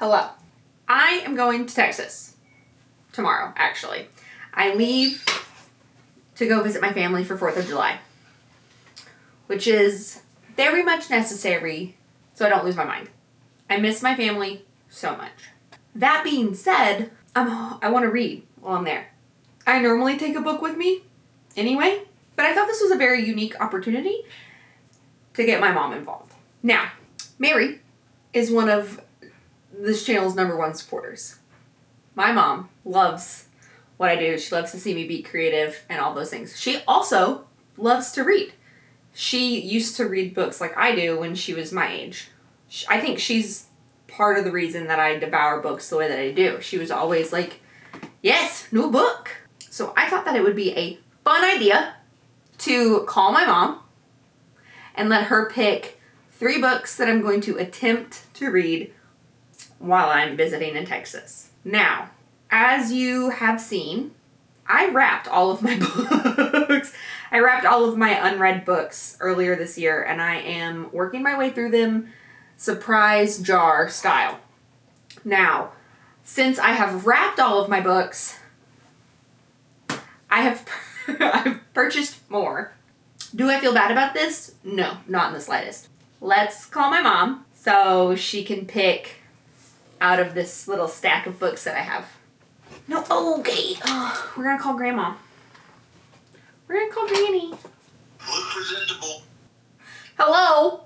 Hello. I am going to Texas tomorrow, actually. I leave to go visit my family for 4th of July, which is very much necessary so I don't lose my mind. I miss my family so much. That being said, I want to read while I'm there. I normally take a book with me anyway, but I thought this was a very unique opportunity to get my mom involved. Now, Mary is one of this channel's #1 supporters. My mom loves what I do. She loves to see me be creative and all those things. She also loves to read. She used to read books like I do when she was my age. I think she's part of the reason that I devour books the way that I do. She was always like, yes, new book. So I thought that it would be a fun idea to call my mom and let her pick 3 books that I'm going to attempt to read while I'm visiting in Texas. Now, as you have seen, I wrapped all of my books. I wrapped all of my unread books earlier this year, and I am working my way through them surprise jar style. Now, since I have wrapped all of my books, I've purchased more. Do I feel bad about this? No, not in the slightest. Let's call my mom so she can pick out of this little stack of books that I have. No, okay. Oh, we're gonna call Grandma. We're gonna call Granny. Look presentable. Hello?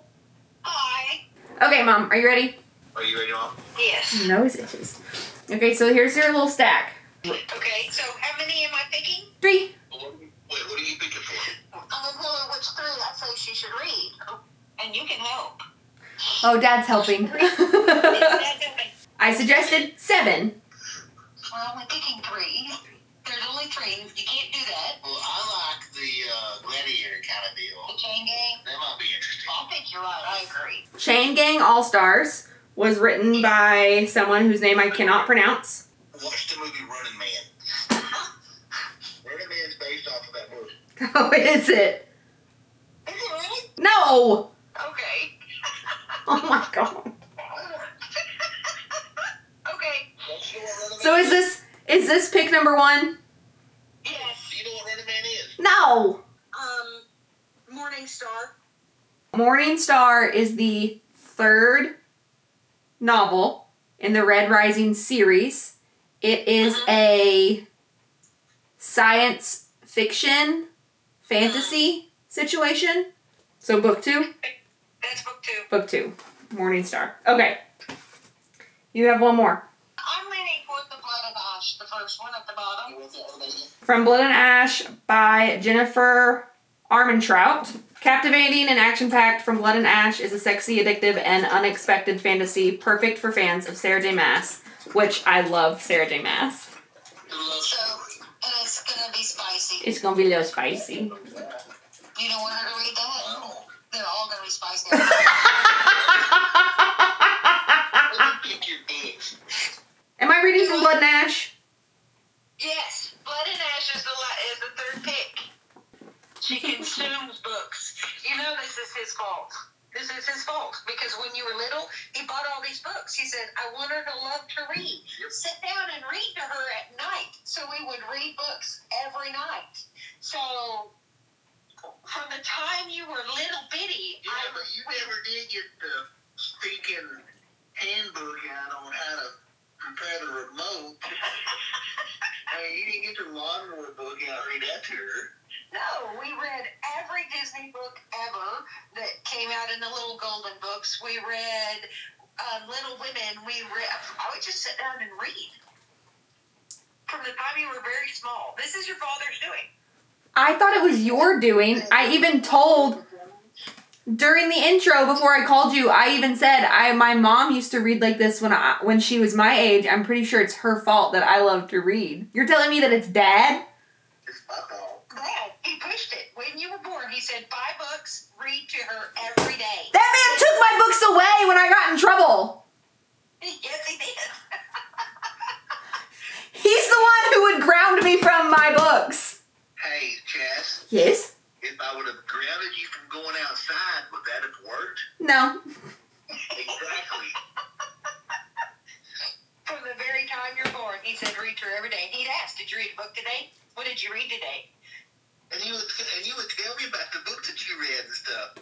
Hi. Okay, Mom, are you ready? Are you ready, Mom? Yes. Nose itches. Okay, so here's your little stack. Okay, so how many am I picking? 3. What are you picking for? I'm gonna tell her which 3 I say she should read. And you can help. Oh, Dad's helping. Is that okay? I suggested 7. Well, I'm only picking 3. There's only 3. You can't do that. Well, I like the gladiator kind of deal. The chain gang? That might be interesting. I think you're right. I agree. Chain Gang All-Stars was written by someone whose name I cannot pronounce. Watch the movie Running Man. Running Man's based off of that book. Oh, is it? Is it really? No! Okay. Oh my god. Okay. Don't you know what Running So Man is this pick number 1? Yes. Do you know what Running Man is? No! Morning Star. Morning Star is the 3rd novel in the Red Rising series. It is a science fiction fantasy situation. So book 2? That's book 2. Book 2. Morning Star. Okay. You have one more. I'm leaning toward The Blood of Ash, the first one at the bottom. What's that one again? From Blood and Ash by Jennifer Armentrout. Captivating and action-packed From Blood and Ash is a sexy, addictive, and unexpected fantasy perfect for fans of Sarah J. Maas, which I love Sarah J. Maas. So, and it's gonna be spicy. It's gonna be a little spicy. You don't want her to read that? No. They're all gonna be spicy. Let me pick your books. Am I reading From Blood and Ash? Yes, Blood and Ash is the 3rd pick. She consumes books. You know this is his fault. This is his fault because when you were little, he bought all these books. He said, I want her to love to read. Sit down and read to her at night. So we would read books every night. So from the time you were little bitty, Yeah, but you never did get the stinking handbook out on how to prepare the remote. Hey, you didn't get the lawnmower book out and read that to her. No, we read every Disney book ever that came out in the little golden books. We read Little Women. I would just sit down and read. From the time you were very small. This is your father's doing. I thought it was your doing. I even told during the intro before I called you, I even said my mom used to read like this when she was my age. I'm pretty sure it's her fault that I love to read. You're telling me that it's Dad? It's my fault. Dad, he pushed it. When you were born, he said, buy books, read to her every day. That man took my books away when I got in trouble. Yes, he did. He's the one who would ground me from my books. Hey, Chess, Yes? if I would have grounded you from going outside, would that have worked? No. Exactly. Did you read a book today? What did you read today? And you would tell me about the book that you read and stuff.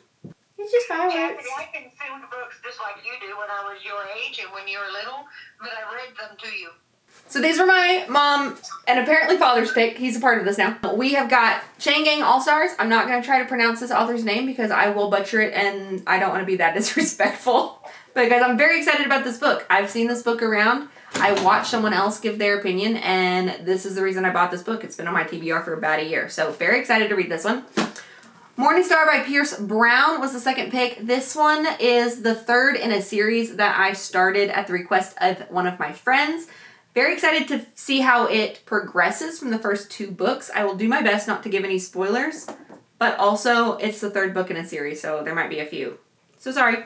It's just Yeah, fireworks. I consumed books just like you do when I was your age and when you were little, but I read them to you. So these were my mom and apparently father's pick. He's a part of this now. We have got Chain Gang All-Stars. I'm not going to try to pronounce this author's name because I will butcher it and I don't want to be that disrespectful. Because I'm very excited about this book. I've seen this book around. I watched someone else give their opinion and this is the reason I bought this book. It's been on my TBR for about a year. So very excited to read this one. Morning Star by Pierce Brown was the second pick. This one is the third in a series that I started at the request of one of my friends. Very excited to see how it progresses from the first two books. I will do my best not to give any spoilers, but also it's the third book in a series, so there might be a few. So sorry.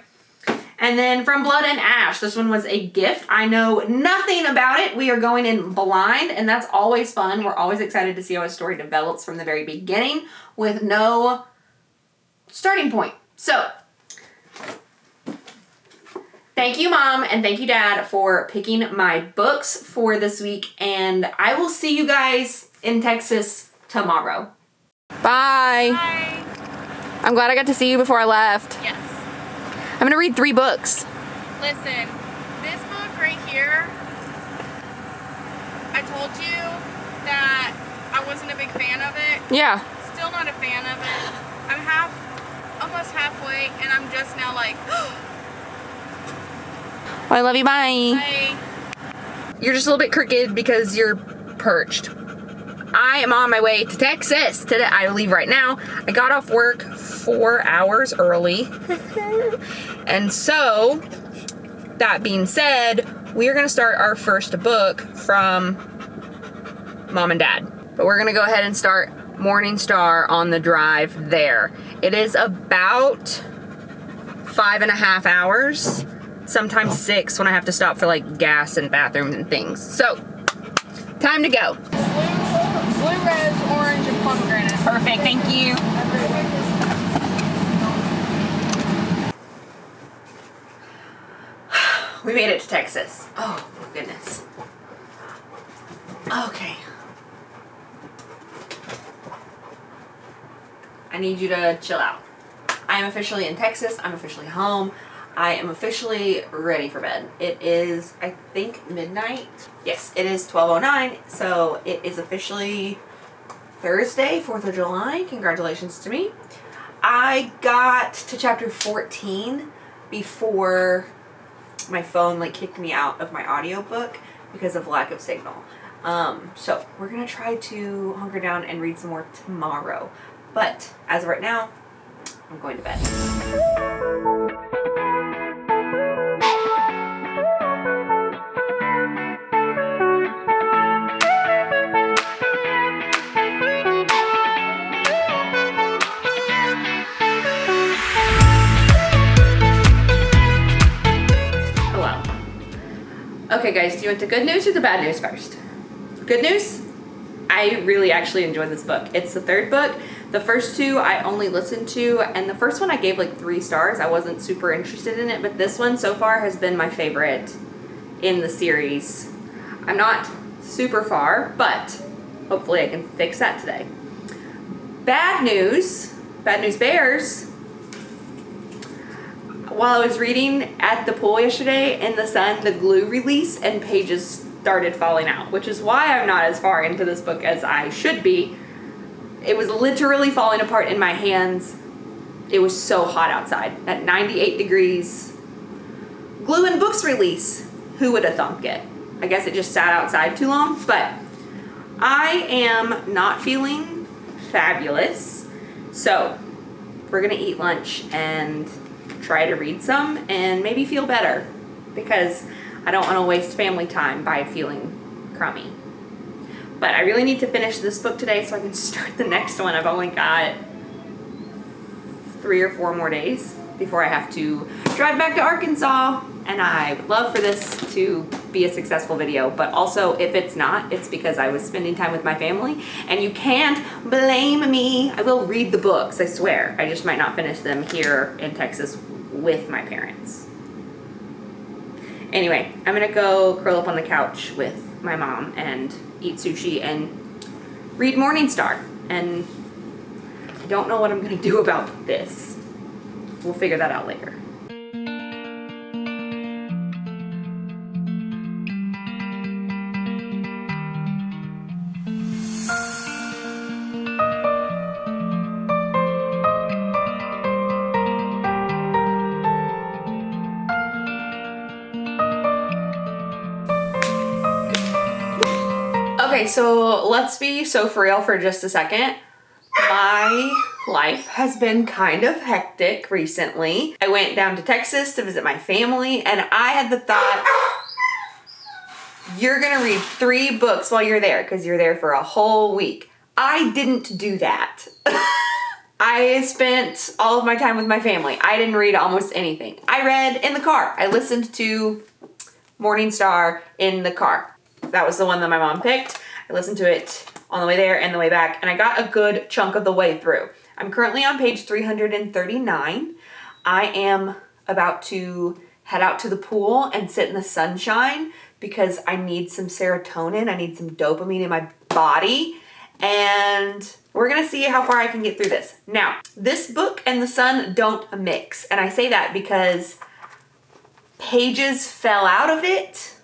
And then From Blood and Ash. This one was a gift. I know nothing about it. We are going in blind, and that's always fun. We're always excited to see how a story develops from the very beginning with no starting point. So, thank you, Mom, and thank you, Dad, for picking my books for this week, and I will see you guys in Texas tomorrow. Bye. Bye. I'm glad I got to see you before I left. Yes. I'm going to read 3 books. Listen, this book right here, I told you that I wasn't a big fan of it. Yeah. Still not a fan of it. I'm almost halfway, and I'm just now like, Well, I love you. Bye. I You're just a little bit crooked because you're perched. I am on my way to Texas today. I leave right now. I got off work 4 hours early. And so, that being said, we are going to start our first book from Mom and Dad. But we're going to go ahead and start Morning Star on the drive there. It is about 5.5 hours, sometimes 6 when I have to stop for like gas and bathrooms and things. So, time to go. blue, rose, orange, and pomegranate. Perfect, thank you. We made it to Texas. Oh, goodness. Okay. I need you to chill out. I am officially in Texas. I'm officially home. I am officially ready for bed. It is, I think, midnight. Yes, it is 12:09, so it is officially Thursday, 4th of July. Congratulations to me. I got to chapter 14 before my phone kicked me out of my audiobook because of lack of signal. So we're gonna try to hunker down and read some more tomorrow. But as of right now, I'm going to bed. Hello. Okay guys, do you want the good news or the bad news first? Good news? I really actually enjoyed this book. It's the third book. The first two I only listened to, and the first one I gave 3 stars. I wasn't super interested in it, but this one so far has been my favorite in the series. I'm not super far, but hopefully I can fix that today. Bad news bears. While I was reading at the pool yesterday in the sun, the glue released and pages started falling out, which is why I'm not as far into this book as I should be. It was literally falling apart in my hands. It was so hot outside at 98 degrees. Glue and books release. Who would have thunk it? I guess it just sat outside too long, but I am not feeling fabulous. So we're gonna eat lunch and try to read some and maybe feel better because I don't want to waste family time by feeling crummy. But I really need to finish this book today so I can start the next one. I've only got 3 or 4 more days before I have to drive back to Arkansas. And I would love for this to be a successful video. But also, if it's not, it's because I was spending time with my family. And you can't blame me. I will read the books, I swear. I just might not finish them here in Texas with my parents. Anyway, I'm gonna go curl up on the couch with my mom and eat sushi and read Morningstar. And I don't know what I'm gonna do about this. We'll figure that out later. Okay, so let's be so for real for just a second. My life has been kind of hectic recently. I went down to Texas to visit my family, and I had the thought, you're gonna read 3 books while you're there because you're there for a whole week. I didn't do that. I spent all of my time with my family. I didn't read almost anything. I read in the car. I listened to Morningstar in the car. That was the one that my mom picked. I listened to it on the way there and the way back, and I got a good chunk of the way through. I'm currently on page 339. I am about to head out to the pool and sit in the sunshine because I need some serotonin. I need some dopamine in my body, and we're gonna see how far I can get through this. Now, this book and the sun don't mix, and I say that because pages fell out of it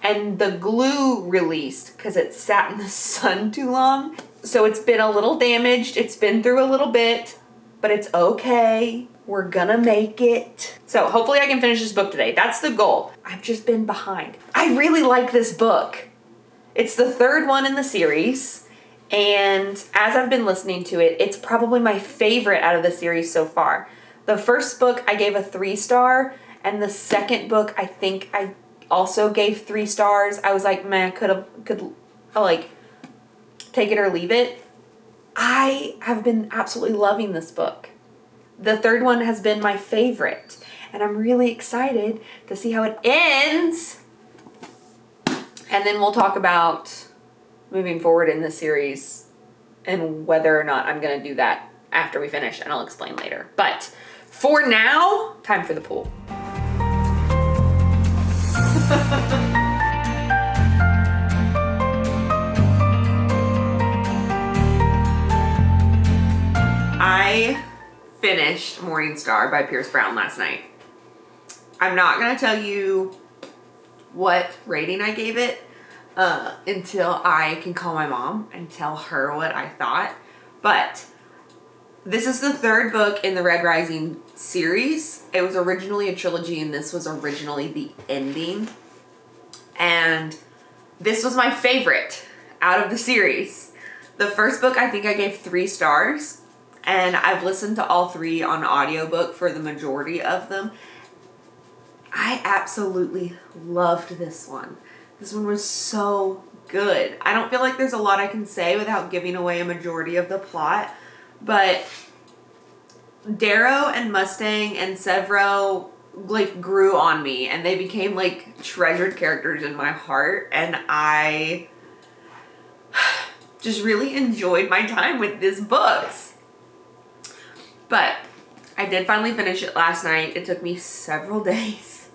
and the glue released because it sat in the sun too long. So it's been a little damaged. It's been through a little bit, but it's okay. We're gonna make it. So hopefully I can finish this book today. That's the goal. I've just been behind. I really like this book. It's the 3rd one in the series. And as I've been listening to it, it's probably my favorite out of the series so far. The first book I gave a 3-star, and the second book I think I also gave 3 stars. I was like, man, could like take it or leave it. I have been absolutely loving this book. The 3rd one has been my favorite, and I'm really excited to see how it ends. And then we'll talk about moving forward in the series and whether or not I'm gonna do that after we finish, and I'll explain later. But for now, time for the pool. I finished Morningstar by Pierce Brown last night. I'm not gonna tell you what rating I gave it until I can call my mom and tell her what I thought. But this is the 3rd book in the Red Rising series. It was originally a trilogy, and this was originally the ending. And this was my favorite out of the series. The first book, I think I gave 3 stars, and I've listened to all 3 on audiobook for the majority of them. I absolutely loved this one. This one was so good. I don't feel like there's a lot I can say without giving away a majority of the plot, but Darrow and Mustang and Severo like grew on me, and they became like treasured characters in my heart, and I just really enjoyed my time with these books. But I did finally finish it last night. It took me several days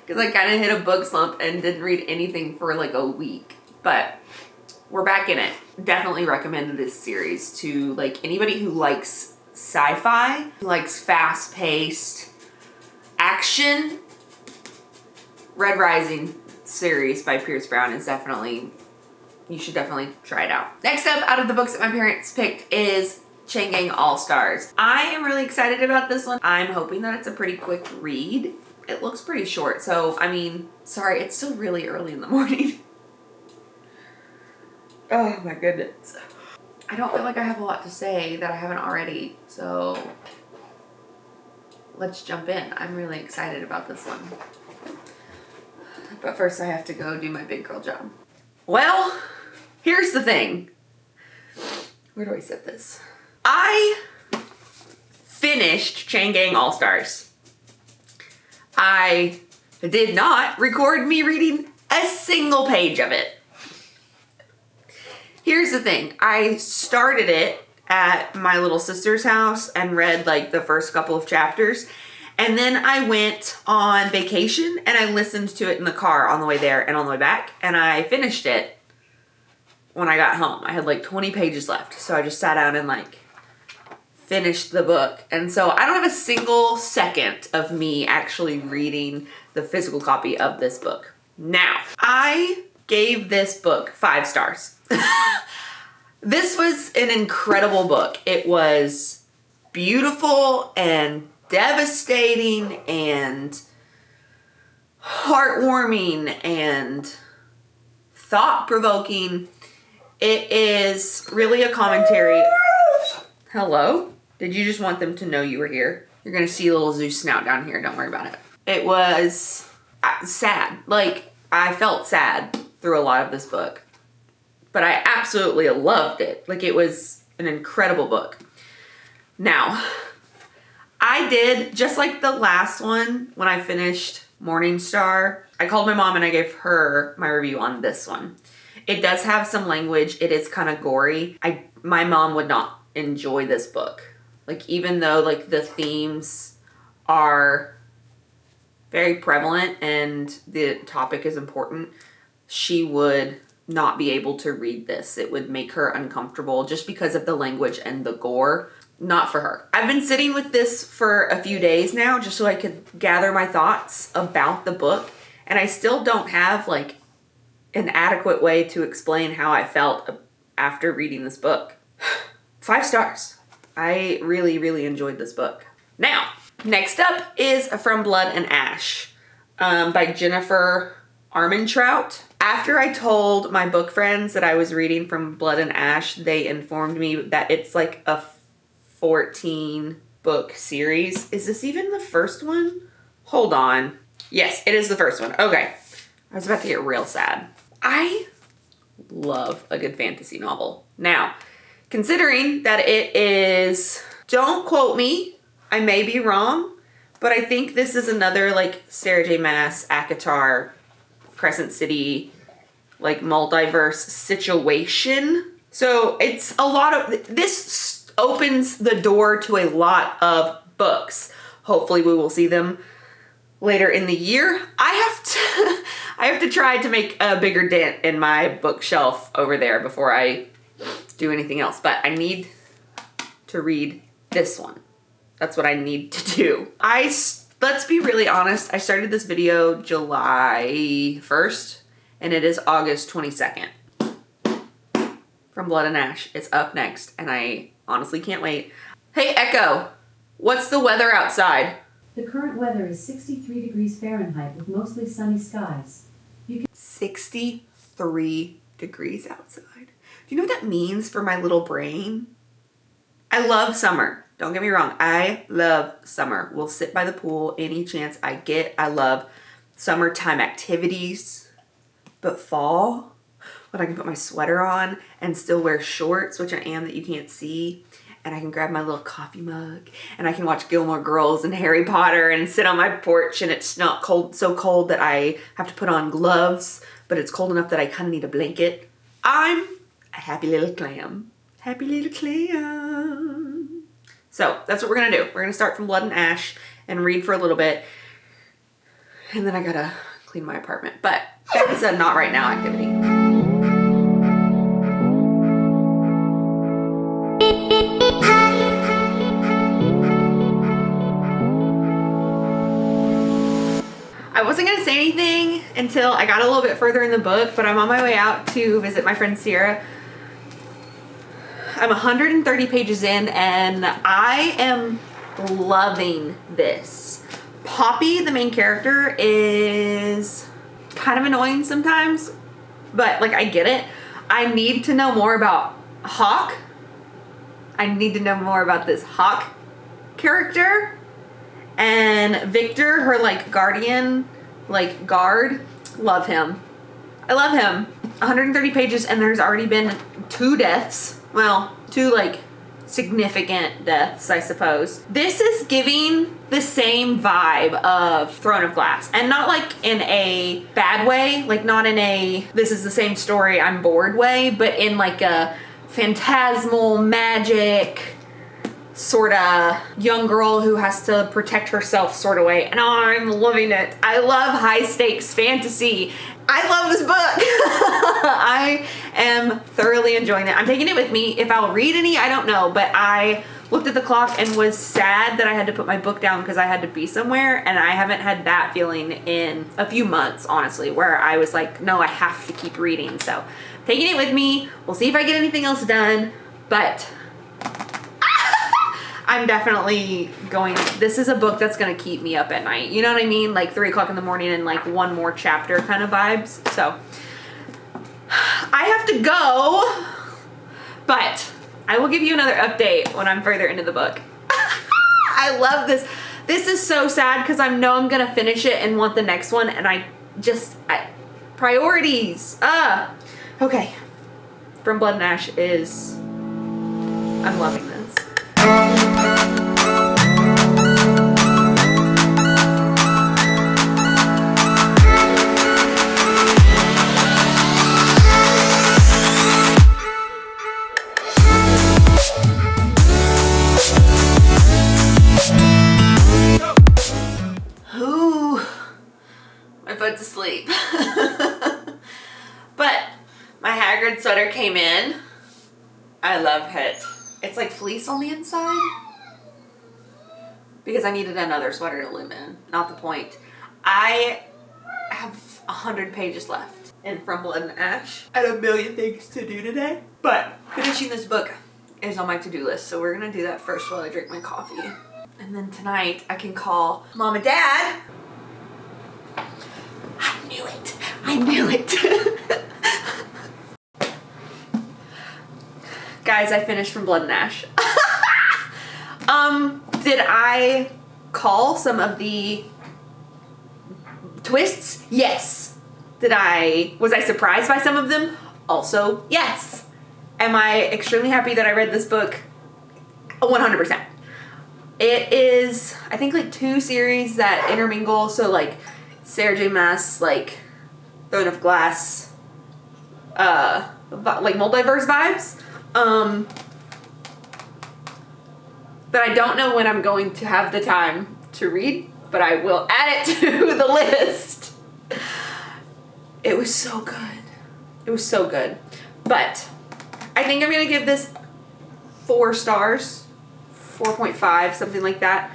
because I kind of hit a book slump and didn't read anything for like a week, but we're back in it. Definitely recommend this series to like anybody who likes sci-fi, who likes fast-paced action. Red Rising series by Pierce Brown is definitely, you should definitely try it out. Next up, out of the books that my parents picked, is Chain Gang All-Stars. I am really excited about this one. I'm hoping that it's a pretty quick read. It looks pretty short, so I mean, sorry, it's still really early in the morning. Oh my goodness. I don't feel like I have a lot to say that I haven't already, so let's jump in. I'm really excited about this one. But first I have to go do my big girl job. Well, here's the thing. Where do I set this? I finished Chain Gang All-Stars. I did not record me reading a single page of it. Here's the thing. I started it at my little sister's house and read like the first couple of chapters, And then I went on vacation and I listened to it in the car on the way there and on the way back. And I finished it when I got home. I had like 20 pages left. So I just sat down and like finished the book. And so I don't have a single second of me actually reading the physical copy of this book. Now, I gave this book 5 stars. This was an incredible book. It was beautiful and devastating and heartwarming and thought-provoking. It is really a commentary. Hello? Did you just want them to know you were here? You're gonna see a little Zeus snout down here. Don't worry about it. It was sad. Like, I felt sad through a lot of this book. But I absolutely loved it. Like, it was an incredible book. Now, I did, just like the last one, when I finished Morningstar, I called my mom and I gave her my review on this one. It does have some language. It is kind of gory. My mom would not enjoy this book. Like, even though, like, the themes are very prevalent and the topic is important, she would not be able to read this. It would make her uncomfortable just because of the language and the gore. Not for her. I've been sitting with this for a few days now just so I could gather my thoughts about the book, and I still don't have like an adequate way to explain how I felt after reading this book. 5 stars. I really, really enjoyed this book. Now, next up is From Blood and Ash by Jennifer Armentrout. After I told my book friends that I was reading From Blood and Ash, they informed me that it's like a 14 book series. Is this even the first one? Hold on. Yes, it is the first one. Okay. I was about to get real sad. I love a good fantasy novel. Now, considering that it is, don't quote me, I may be wrong, but I think this is another like Sarah J. Maas, ACOTAR, Crescent City, like multiverse situation. So it's a lot of, this opens the door to a lot of books. Hopefully we will see them later in the year. I have to try to make a bigger dent in my bookshelf over there before I do anything else, but I need to read this one. That's what I need to do. Let's be really honest, I started this video July 1st and it is August 22nd. From Blood and Ash is up next and I honestly can't wait. Hey Echo, what's the weather outside? The current weather is 63 degrees Fahrenheit with mostly sunny skies. 63 degrees outside. Do you know what that means for my little brain? I love summer. Don't get me wrong. I love summer. We'll sit by the pool any chance I get. I love summertime activities. But fall, when I can put my sweater on and still wear shorts, which I am that you can't see, and I can grab my little coffee mug and I can watch Gilmore Girls and Harry Potter and sit on my porch and it's not cold, so cold that I have to put on gloves, but it's cold enough that I kind of need a blanket. I'm a happy little clam. Happy little clam. So that's what we're gonna do. We're gonna start From Blood and Ash and read for a little bit. And then I gotta clean my apartment. But that is a not right now activity. I wasn't gonna say anything until I got a little bit further in the book, but I'm on my way out to visit my friend Sierra. I'm 130 pages in and I am loving this. Poppy, the main character, is kind of annoying sometimes, but like I get it. I need to know more about Hawk. I need to know more about this Hawk character. And Victor, her like guardian, like guard, love him. I love him. 130 pages and there's already been 2 deaths. Well, 2 like significant deaths, I suppose. This is giving the same vibe of Throne of Glass, and not like in a bad way, like not in a this is the same story, I'm bored way, but in like a phantasmal magic sort of young girl who has to protect herself sort of way, and I'm loving it. I love high stakes fantasy. I love this book. I am thoroughly enjoying it. I'm taking it with me. If I'll read any, I don't know, but I looked at the clock and was sad that I had to put my book down because I had to be somewhere, and I haven't had that feeling in a few months, honestly, where I was like, no, I have to keep reading. So taking it with me. We'll see if I get anything else done, but I'm definitely going, this is a book that's going to keep me up at night. You know what I mean? Like 3 o'clock in the morning and like one more chapter kind of vibes. So I have to go, but I will give you another update when I'm further into the book. I love this. This is so sad because I know I'm going to finish it and want the next one. And priorities. Okay. From Blood and Ash is, I'm loving this. Ooh, my foot's asleep. But my Hagrid sweater came in. I love it. It's like fleece on the inside. Because I needed another sweater to live in. Not the point. I have 100 pages left in From Blood and Ash. I had a million things to do today. But finishing this book is on my to-do list. So we're going to do that first while I drink my coffee. And then tonight I can call Mom and Dad. I knew it. I knew it. Guys, I finished From Blood and Ash. Did I call some of the twists? Yes. Was I surprised by some of them? Also, yes. Am I extremely happy that I read this book? 100%. It is, I think, like 2 series that intermingle. So like Sarah J. Maas, like Throne of Glass, like multiverse vibes. But I don't know when I'm going to have the time to read, but I will add it to the list. It was so good. It was so good. But I think I'm going to give this 4 stars, 4.5, something like that.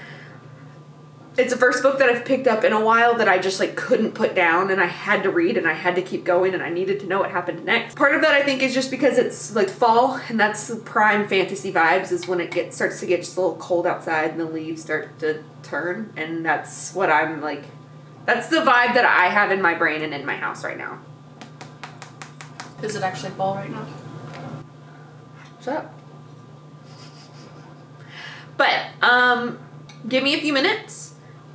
It's the first book that I've picked up in a while that I just like couldn't put down, and I had to read and I had to keep going and I needed to know what happened next. Part of that I think is just because it's like fall, and that's the prime fantasy vibes, is when it starts to get just a little cold outside and the leaves start to turn, and that's what I'm like, that's the vibe that I have in my brain and in my house right now. Is it actually fall right now? Shut up. But give me a few minutes.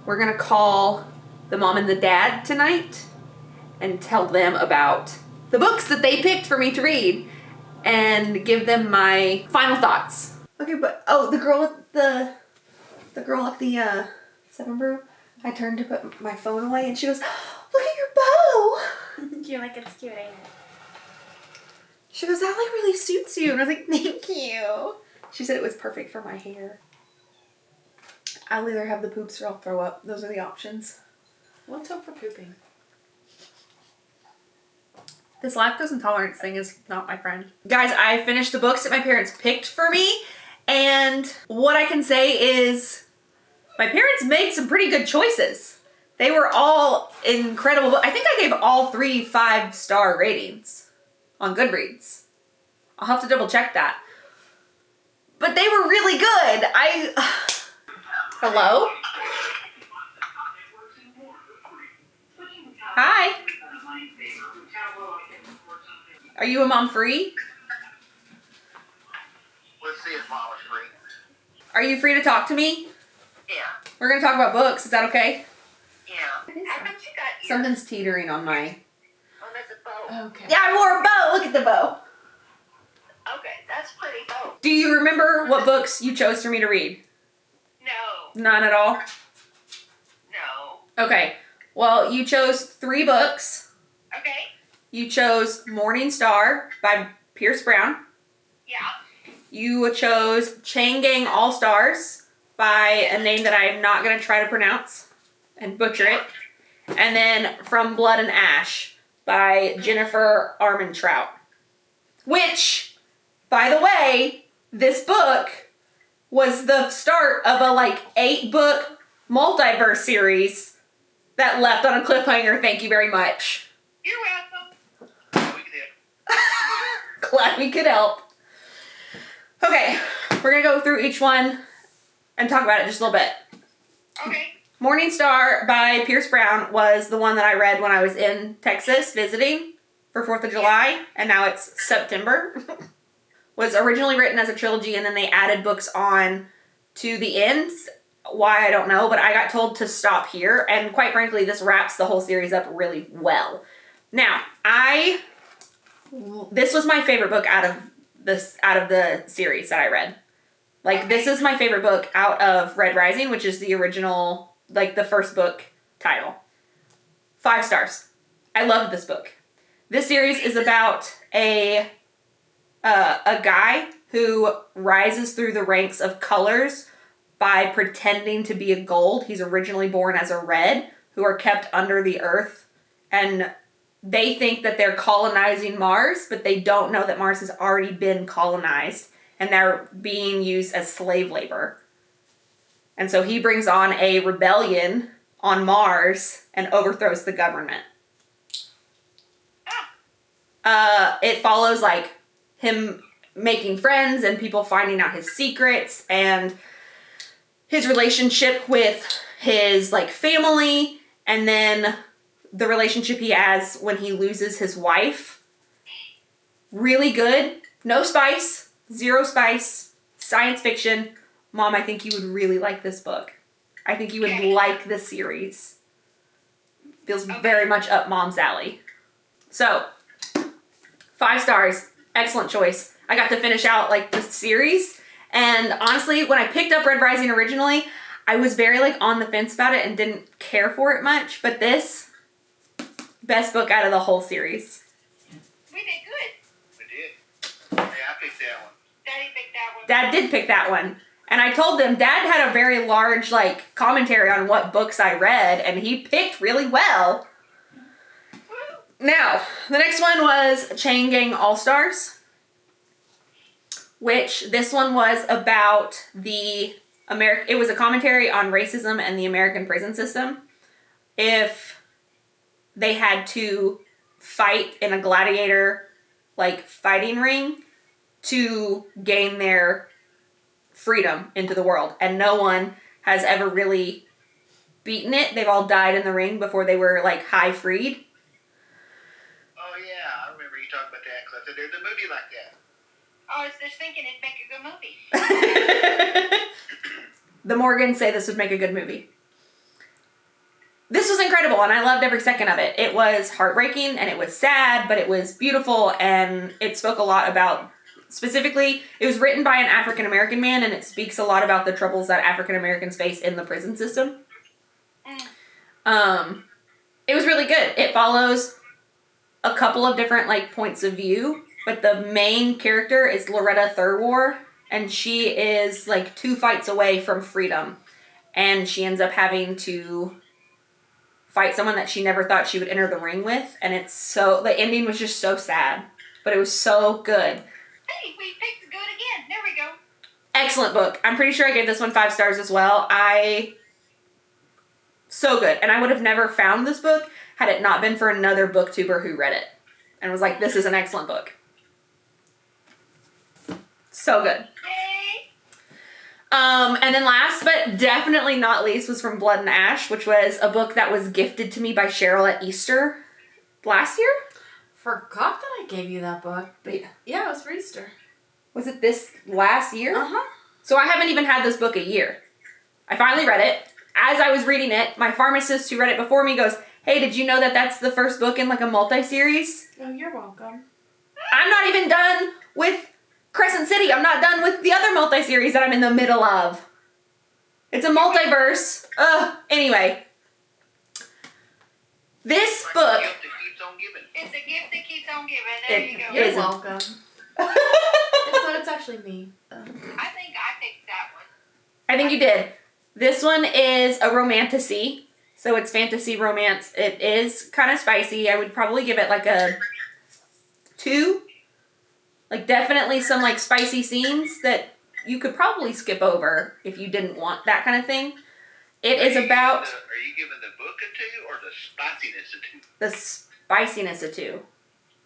We're going to call the mom and the dad tonight and tell them about the books that they picked for me to read and give them my final thoughts. Okay, but the girl at the 7 Brew, I turned to put my phone away and she goes, "Look at your bow." You're like, it's cute, ain't it? She goes, "That like really suits you." And I was like, "Thank you." She said it was perfect for my hair. I'll either have the poops or I'll throw up. Those are the options. What's up for pooping? This lactose intolerance thing is not my friend. Guys, I finished the books that my parents picked for me, and what I can say is my parents made some pretty good choices. They were all incredible. I think I gave all 3 5-star ratings on Goodreads. I'll have to double check that. But they were really good. Hello? Hi. Are you a mom free? Let's see if Mom is free. Are you free to talk to me? Yeah. We're going to talk about books. Is that okay? Yeah. I bet you got ears. Something's teetering on my... Oh, that's a bow. Okay. Yeah, I wore a bow. Look at the bow. Okay, that's pretty bow. Do you remember what books you chose for me to read? No. None at all? No. Okay. Well, you chose 3 books. Okay. You chose Morning Star by Pierce Brown. Yeah. You chose Chain Gang All Stars by a name that I am not going to try to pronounce and butcher it. And then From Blood and Ash by Jennifer Armentrout. Which, by the way, this book was the start of a 8-book multiverse series that left on a cliffhanger. Thank you very much. You're welcome. We could have. Glad we could help. Okay, we're going to go through each one and talk about it just a little bit. Okay. Morning Star by Pierce Brown was the one that I read when I was in Texas visiting for 4th of July, and now it's September. Was originally written as a trilogy, and then they added books on to the ends. Why, I don't know, but I got told to stop here, and quite frankly, this wraps the whole series up really well. Now, this was my favorite book out of the series that I read. This is my favorite book out of Red Rising, which is the original, the first book title. 5 stars. I love this book. This series is about a guy who rises through the ranks of colors by pretending to be a gold. He's originally born as a red, who are kept under the earth, and they think that they're colonizing Mars, but they don't know that Mars has already been colonized, and they're being used as slave labor. And so he brings on a rebellion on Mars and overthrows the government. It follows him making friends and people finding out his secrets and his relationship with his family, and then the relationship he has when he loses his wife. Really good. No spice. 0 spice. Science fiction. Mom, I think you would really like this book. I think you would like this series. Feels very much up Mom's alley. So, 5 stars. Excellent choice. I got to finish out the series, and honestly, when I picked up Red Rising originally, I was very on the fence about it and didn't care for it much, but this, best book out of the whole series. We did good. We did. Yeah, I picked that one. Daddy picked that one. Dad did pick that one. And I told them Dad had a very large commentary on what books I read, and he picked really well. Now, the next one was Chain Gang All Stars, which this one was about it was a commentary on racism and the American prison system. If they had to fight in a gladiator fighting ring to gain their freedom into the world, and no one has ever really beaten it. They've all died in the ring before they were high freed. Oh yeah, I remember you talking about that because I said there's a movie like that. I was just thinking it'd make a good movie. The Morgans say this would make a good movie. This was incredible, and I loved every second of it. It was heartbreaking, and it was sad, but it was beautiful, and it spoke a lot about, specifically, it was written by an African-American man, and it speaks a lot about the troubles that African-Americans face in the prison system. It was really good. It follows a couple of different points of view, but the main character is Loretta Thurwar, and she is 2 fights away from freedom, and she ends up having to fight someone that she never thought she would enter the ring with, and the ending was just so sad, but it was so good. Hey, we picked good again. There we go. Excellent book. I'm pretty sure I gave this one 5 stars as well. So good. And I would have never found this book had it not been for another booktuber who read it and was like, this is an excellent book. So good. Yay! And then last but definitely not least was From Blood and Ash, which was a book that was gifted to me by Cheryl at Easter last year. Forgot that I gave you that book. But yeah, it was for Easter. Was it this last year? Uh-huh. So I haven't even had this book a year. I finally read it. As I was reading it, my pharmacist who read it before me goes, hey, did you know that that's the first book in a multi-series? Oh, you're welcome. I'm not even done with Crescent City. I'm not done with the other multi-series that I'm in the middle of. It's a multiverse. Anyway. This book... It's a gift that keeps on giving. It's a gift that keeps on giving. There you go. You're welcome. it's but it's actually me. I think I picked that one. I think you did. This one is a romantasy. So it's fantasy romance. It is kind of spicy. I would probably give it like a 2. Like definitely some like spicy scenes that you could probably skip over if you didn't want that kind of thing. It is about... Are you giving the book a 2 or the spiciness a 2? The spiciness a 2.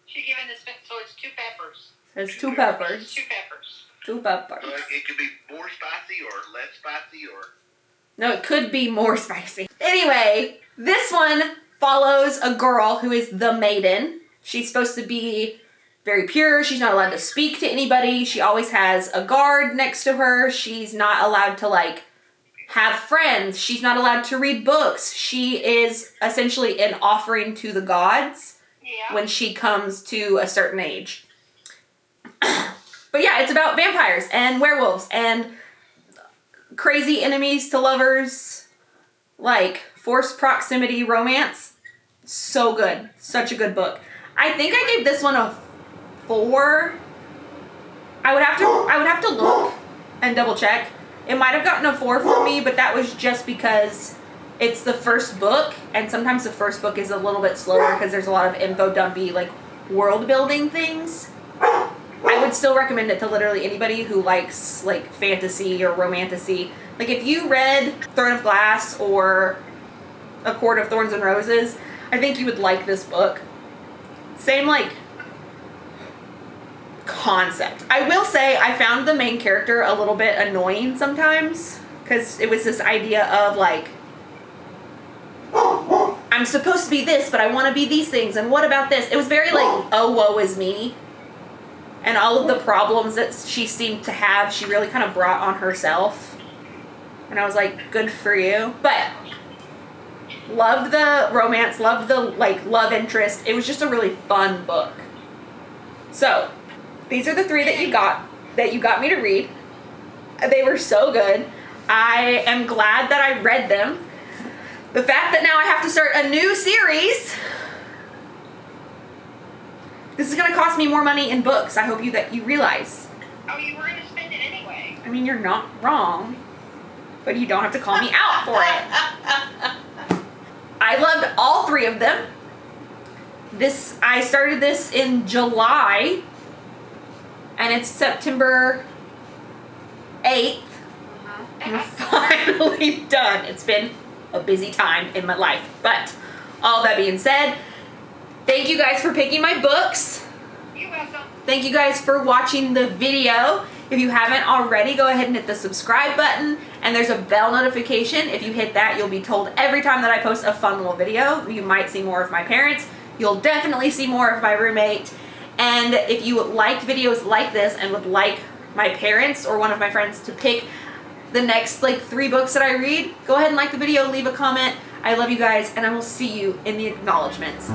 She giving this, so it's 2 peppers. There's 2 peppers. 2 peppers. 2 peppers. Like it could be more spicy or less spicy or... No, it could be more spicy. Anyway, this one follows a girl who is the maiden. She's supposed to be very pure. She's not allowed to speak to anybody. She always has a guard next to her. She's not allowed to, like, have friends. She's not allowed to read books. She is essentially an offering to the gods when she comes to a certain age. But yeah, it's about vampires and werewolves and crazy enemies to lovers, like forced proximity romance. So good. Such a good book. I think I gave this one a 4. I would have to look and double check. It might have gotten a 4 for me, but that was just because it's the first book, and sometimes the first book is a little bit slower because there's a lot of info dumpy, like world building things. I would still recommend it to literally anybody who likes like fantasy or romantasy. Like if you read Throne of Glass or A Court of Thorns and Roses, I think you would like this book. Same like concept. I will say I found the main character a little bit annoying sometimes because it was this idea of like, I'm supposed to be this, but I want to be these things, and what about this? It was very like, oh, woe is me. And all of the problems that she seemed to have, she really kind of brought on herself. And I was like, good for you. But loved the romance, loved the like love interest. It was just a really fun book. So, these are the 3 that you got me to read. They were so good. I am glad that I read them. The fact that now I have to start a new series, this is going to cost me more money in books. I hope that you realize. Oh, you were going to spend it anyway. I mean, you're not wrong, but you don't have to call me out for it. I loved all 3 of them. I started this in July, and it's September 8th. And we're finally done. It's been a busy time in my life. But all that being said, thank you guys for picking my books. You're welcome. Thank you guys for watching the video. If you haven't already, go ahead and hit the subscribe button, and there's a bell notification. If you hit that, you'll be told every time that I post a fun little video. You might see more of my parents. You'll definitely see more of my roommate. And if you like videos like this and would like my parents or one of my friends to pick the next like 3 books that I read, go ahead and like the video, leave a comment. I love you guys, and I will see you in the acknowledgements.